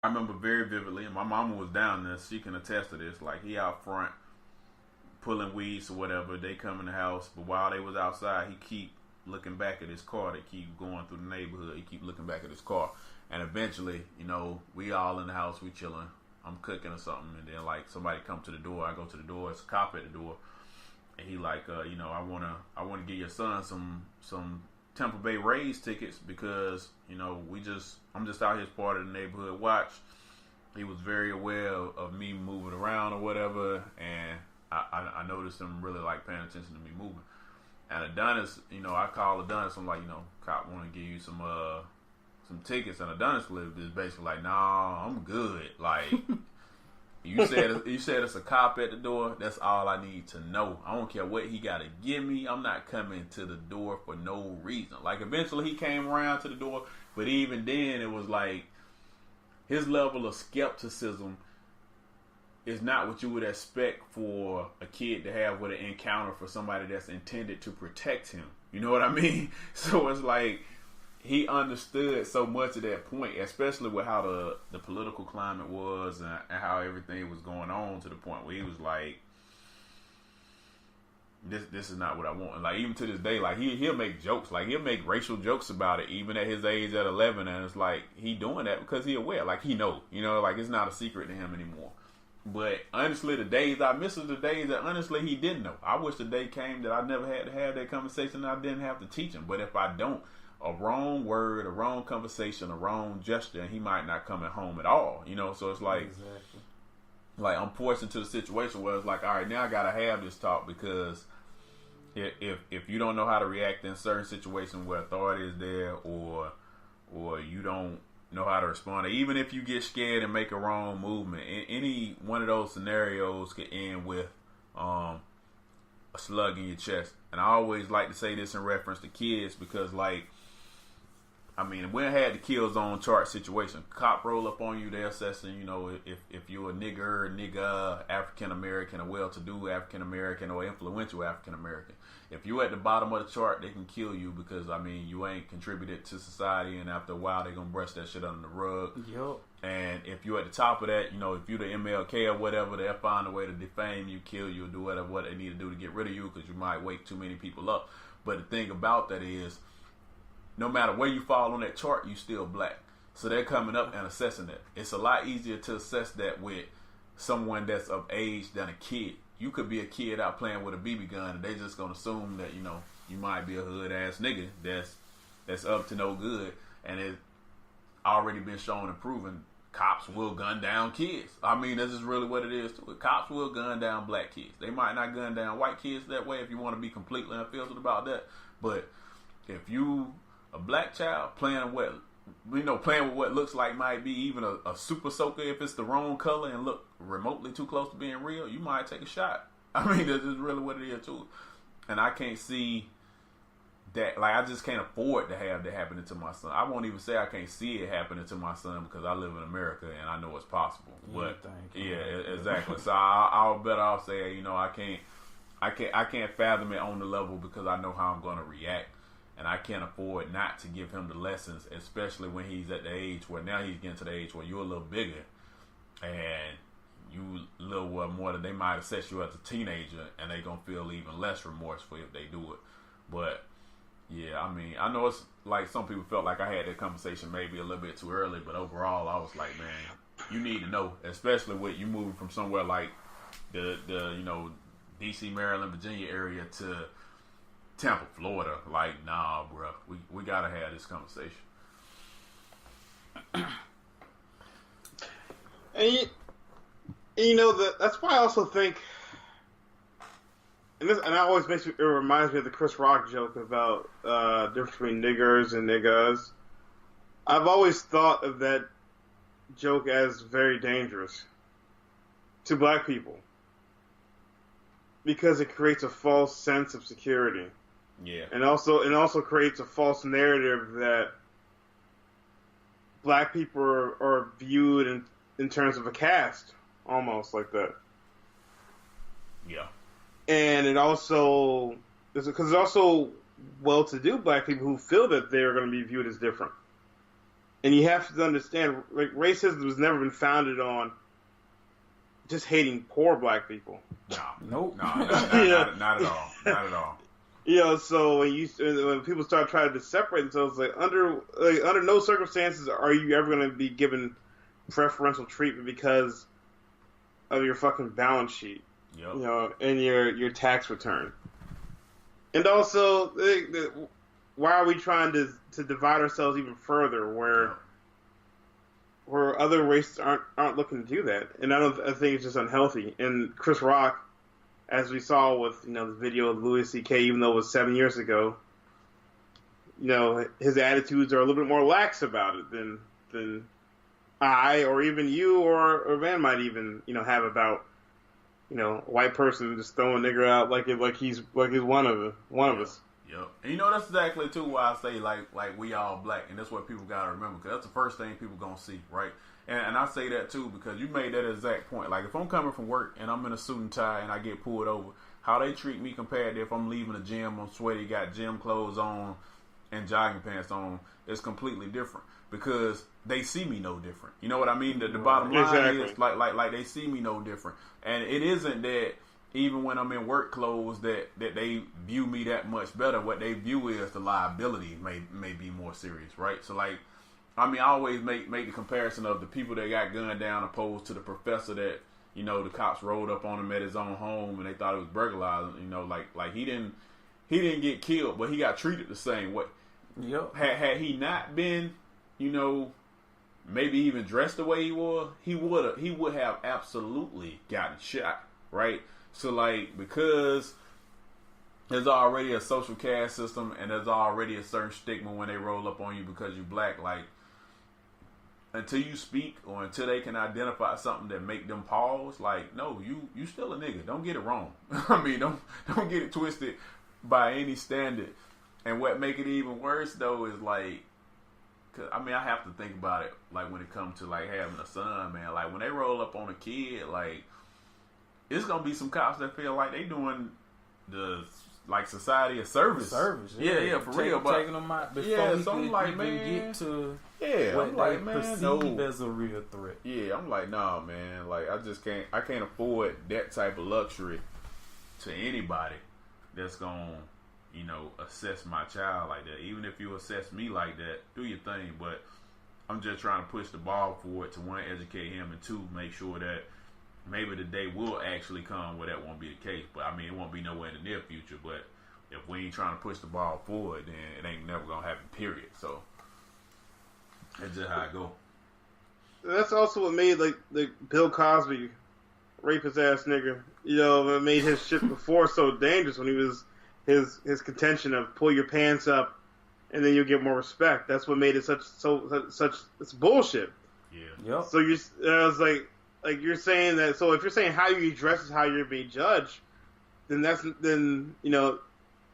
I remember very vividly, and my mama was down there. She can attest to this. Like he out front pulling weeds or whatever. They come in the house, but while they was outside, he keep looking back at his car. They keep going through the neighborhood. He keep looking back at his car, and eventually, we all in the house, we chilling. I'm cooking or something, and then like somebody come to the door. I go to the door. It's a cop at the door, and he like, I wanna give your son some Tampa Bay Rays tickets because I'm just out here as part of the neighborhood watch. He was very aware of me moving around or whatever, and I noticed him really like paying attention to me moving. And Adonis, I call Adonis. I'm like, cop want to give you some tickets, and Adonis is basically like, nah, I'm good. Like you said it's a cop at the door. That's all I need to know. I don't care what he got to give me. I'm not coming to the door for no reason. Like eventually he came around to the door, but even then it was like his level of skepticism is not what you would expect for a kid to have with an encounter for somebody that's intended to protect him. You know what I mean? So it's like he understood so much at that point, especially with how the political climate was and how everything was going on, to the point where he was like, this is not what I want. And like even to this day, like he'll make jokes, like he'll make racial jokes about it, even at his age at 11. And it's like he doing that because he aware, like he know, like it's not a secret to him anymore. But honestly, the days I miss are the days that honestly he didn't know. I wish the day came that I never had to have that conversation and I didn't have to teach him. But if I don't, a wrong word, a wrong conversation, a wrong gesture, and he might not come at home at all. So it's like, exactly. Like I'm forced into the situation where it's like, all right, now I gotta have this talk, because if you don't know how to react in certain situations where authority is there, or you don't know how to respond, or even if you get scared and make a wrong movement, any one of those scenarios could end with a slug in your chest. And I always like to say this in reference to kids, because like, I mean, we had the kill zone chart situation. Cop roll up on you, they're assessing, if you're a nigga, African American, a well-to-do African American, or influential African American. If you're at the bottom of the chart, they can kill you because, I mean, you ain't contributed to society, and after a while, they're going to brush that shit under the rug. Yep. And if you're at the top of that, if you're the MLK or whatever, they'll find a way to defame you, kill you, do whatever what they need to do to get rid of you, because you might wake too many people up. But the thing about that is, no matter where you fall on that chart, you still black. So they're coming up and assessing that. It's a lot easier to assess that with someone that's of age than a kid. You could be a kid out playing with a BB gun, and they just gonna assume that you might be a hood ass nigga that's up to no good, and it's already been shown and proven. Cops will gun down kids. I mean, this is really what it is too. Cops will gun down black kids. They might not gun down white kids that way, if you want to be completely unfiltered about that. But if you a black child playing with what looks like might be even a super soaker, if it's the wrong color and look remotely too close to being real, you might take a shot. I mean, this is really what it is too. And I can't see that, like, I just can't afford to have that happening to my son. I won't even say I can't see it happening to my son, because I live in America and I know it's possible. But yeah, exactly. So I'll better off say, I can't fathom it on the level, because I know how I'm going to react. And I can't afford not to give him the lessons, especially when he's at the age where now he's getting to the age where you're a little bigger and you a little more than they might assess you as a teenager, and they gonna feel even less remorseful if they do it. But yeah, I mean, I know it's like some people felt like I had that conversation maybe a little bit too early, but overall I was like, man, you need to know, especially with you moving from somewhere like the DC, Maryland, Virginia area to Tampa, Florida. Like, nah, bro, we gotta have this conversation. And that's why I also think, and that always it reminds me of the Chris Rock joke about the difference between niggers and niggas. I've always thought of that joke as very dangerous to black people, because it creates a false sense of security. Yeah. And also creates a false narrative that black people are viewed in terms of a caste, almost like that. Yeah. And it also, because there's also well-to-do black people who feel that they're going to be viewed as different. And you have to understand, like, racism has never been founded on just hating poor black people. Nope. No, not at all. Not at all. So when people start trying to separate themselves, under no circumstances are you ever going to be given preferential treatment because of your fucking balance sheet, and your tax return. And also, why are we trying to divide ourselves even further, where other races aren't looking to do that? And I think it's just unhealthy. And Chris Rock, as we saw with the video of Louis C.K., even though it was 7 years ago, his attitudes are a little bit more lax about it than I or even you or Van might even have about a white person just throwing nigger out like he's one of us. Yep. And that's exactly too why I say like we all black, and that's what people gotta remember, because that's the first thing people gonna see, right? And I say that too because you made that exact point. Like if I'm coming from work and I'm in a suit and tie and I get pulled over, how they treat me compared to if I'm leaving the gym, I'm sweaty, got gym clothes on and jogging pants on, is completely different because they see me no different. You know what I mean? The bottom line is like they see me no different, and it isn't that. Even when I'm in work clothes, that they view me that much better. What they view is the liability may be more serious, right? So like, I always make the comparison of the people that got gunned down opposed to the professor that the cops rolled up on him at his own home and they thought it was burglarizing. Like he didn't get killed, but he got treated the same way. Yep. Had he not been, maybe even dressed the way he was, he would have absolutely gotten shot, right? So, like, because there's already a social caste system and there's already a certain stigma when they roll up on you because you're black, like, until you speak or until they can identify something that make them pause, like, no, you still a nigga. Don't get it wrong. Don't get it twisted by any standard. And what make it even worse, though, is, like, cause, I have to think about it, like, when it comes to, like, having a son, man. Like, when they roll up on a kid, like, it's gonna be some cops that feel like they doing the society a service. Yeah, for real. But taking them out before he could like, even man, get to what they like, man, perceive as a real threat. Yeah, I'm like, nah, man. Like, I can't afford that type of luxury to anybody that's gonna, assess my child like that. Even if you assess me like that, do your thing. But I'm just trying to push the ball forward to one, educate him, and two, make sure that maybe the day will actually come where that won't be the case. But it won't be nowhere in the near future. But if we ain't trying to push the ball forward, then it ain't never gonna happen, period. So that's just how I go. That's also what made like Bill Cosby, rapist ass nigga, what made his shit before so dangerous when he was his contention of pull your pants up and then you'll get more respect. That's what made it such it's bullshit. Yeah. Yep. So I was like you're saying that. So if you're saying how you dress is how you're being judged, then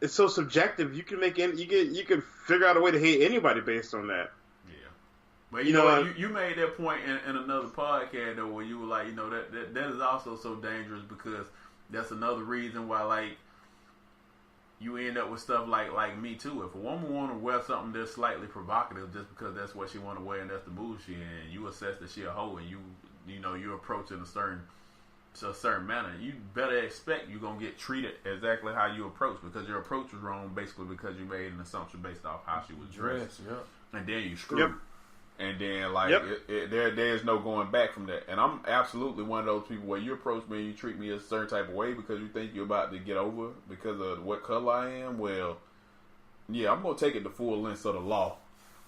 it's so subjective. You can you can figure out a way to hate anybody based on that. Yeah, but you made that point in another podcast though, where you were like, that is also so dangerous because that's another reason why like you end up with stuff like Me Too. If a woman want to wear something that's slightly provocative just because that's what she want to wear and that's the mood she in, you assess that she a hoe and you approach in a certain manner, you better expect you're gonna get treated exactly how you approach, because your approach was wrong basically because you made an assumption based off how she was dressed. And then you screwed. And then there's no going back from that. And I'm absolutely one of those people where you approach me and you treat me a certain type of way because you think you're about to get over because of what color I am. Well, yeah, I'm gonna take it the full length of the law,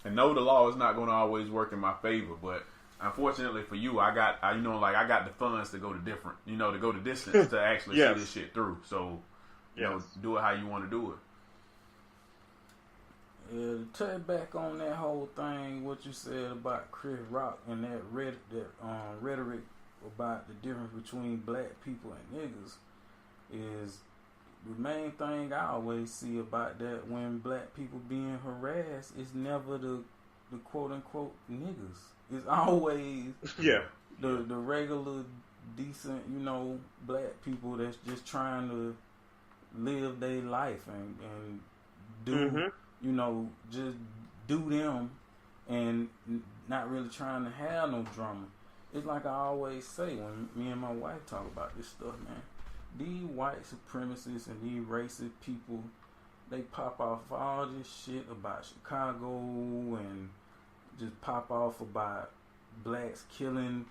and know the law is not gonna always work in my favor, but unfortunately for you, I got the funds to go to to go the distance to actually see this shit through. So, do it how you want to do it. Yeah, to touch back on that whole thing, what you said about Chris Rock and that rhetoric about the difference between black people and niggas is the main thing I always see about that when black people being harassed is never the quote unquote niggas. It's always the regular decent, black people that's just trying to live their life and do just do them and not really trying to have no drama. It's like I always say when me and my wife talk about this stuff, man. These white supremacists and these racist people, they pop off all this shit about Chicago and just pop off about blacks killing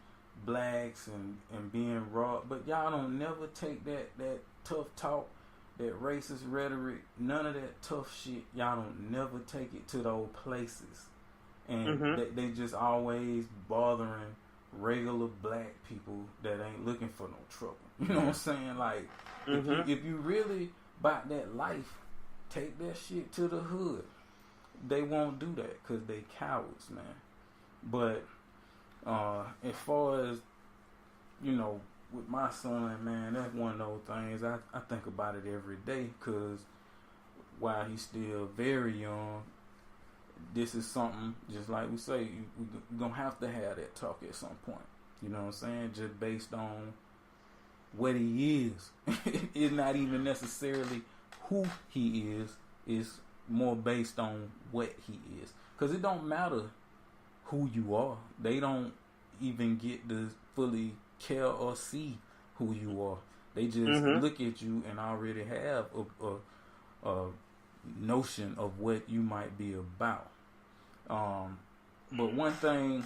blacks and being raw. But y'all don't never take that tough talk, that racist rhetoric, none of that tough shit. Y'all don't never take it to those places. And they just always bothering regular black people that ain't looking for no trouble. You know what I'm saying? Like, if you really about that life, take that shit to the hood. They won't do that because they cowards, man. But as far as, you know, with my son, man, that's one of those things. I think about it every day because while he's still very young, this is something, just like we say, we're going to have that talk at some point. You know what I'm saying? Just based on what he is. It's not even necessarily who he is. It's more based on what he is. Because it don't matter who you are. They don't even get to fully care or see who you are. They just look at you and already have a notion of what you might be about. But one thing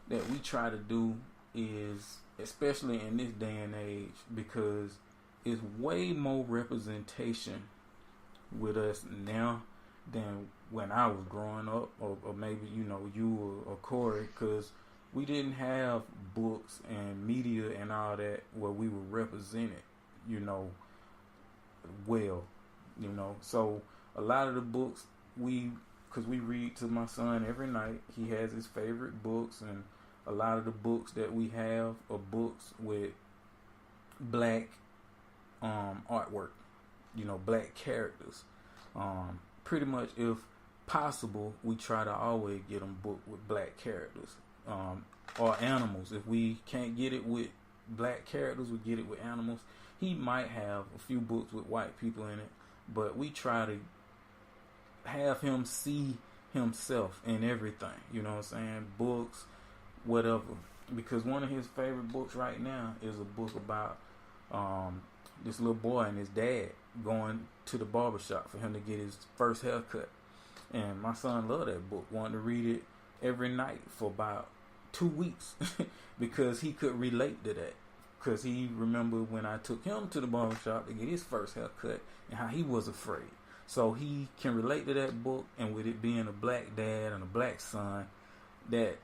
that we try to do is, especially in this day and age, because it's way more representation with us now than when I was growing up, or maybe, you know, you or Corey, because we didn't have books and media and all that where we were represented, you know, well, you know. So a lot of the books because we read to my son every night. He has his favorite books, and a lot of the books that we have are books with black artwork, you know, black characters. Pretty much, if possible, we try to always get them booked with black characters, or animals. If we can't get it with black characters, we get it with animals. He might have a few books with white people in it, but we try to have him see himself in everything, you know what I'm saying? Books, whatever. Because one of his favorite books right now is a book about this little boy and his dad going to the barbershop for him to get his first haircut. And my son loved that book, wanted to read it every night for about 2 weeks because he could relate to that. Because he remembered when I took him to the barbershop to get his first haircut and how he was afraid. So he can relate to that book, and with it being a black dad and a black son, that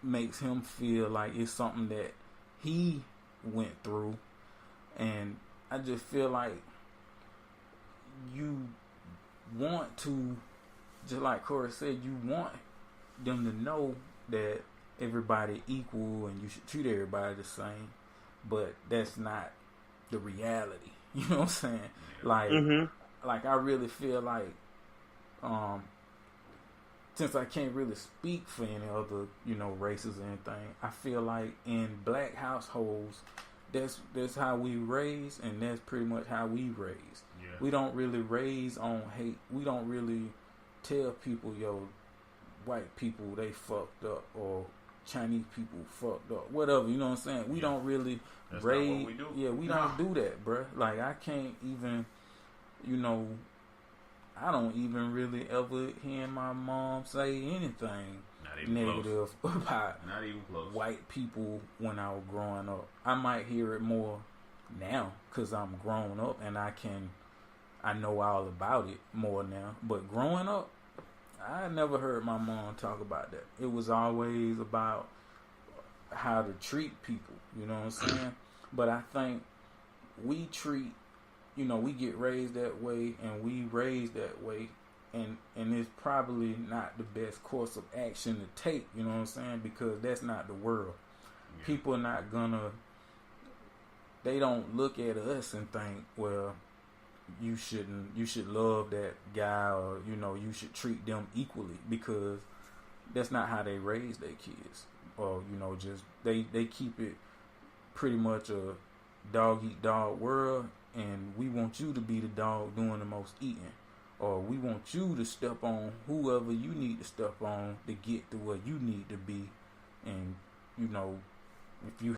makes him feel like it's something that he went through. And I just feel like you want to, just like Corey said, you want them to know that everybody equal and you should treat everybody the same, but that's not the reality. You know what I'm saying? Like I really feel like, since I can't really speak for any other, you know, races or anything, I feel like in black households, that's how we raise, and that's pretty much how we raise. Yeah. We don't really raise on hate. We don't really tell people, yo, white people, they fucked up, or Chinese people fucked up, whatever, you know what I'm saying? We don't really raise. Not what we do. Yeah, we don't do that, bruh. Like, I can't even, you know, I don't even really ever hear my mom say anything negative about white people when I was growing up. I might hear it more now because I'm grown up and I know all about it more now. But growing up, I never heard my mom talk about that. It was always about how to treat people, you know what I'm saying? But I think we treat, you know, we get raised that way and we raised that way, and it's probably not the best course of action to take, you know what I'm saying? Because that's not the world. Yeah. People are not gonna, they don't look at us and think, well, you should love that guy, or, you know, you should treat them equally, because that's not how they raise their kids. Or, you know, just they keep it pretty much a dog eat dog world, and we want you to be the dog doing the most eating, or we want you to step on whoever you need to step on to get to where you need to be. And, you know, if you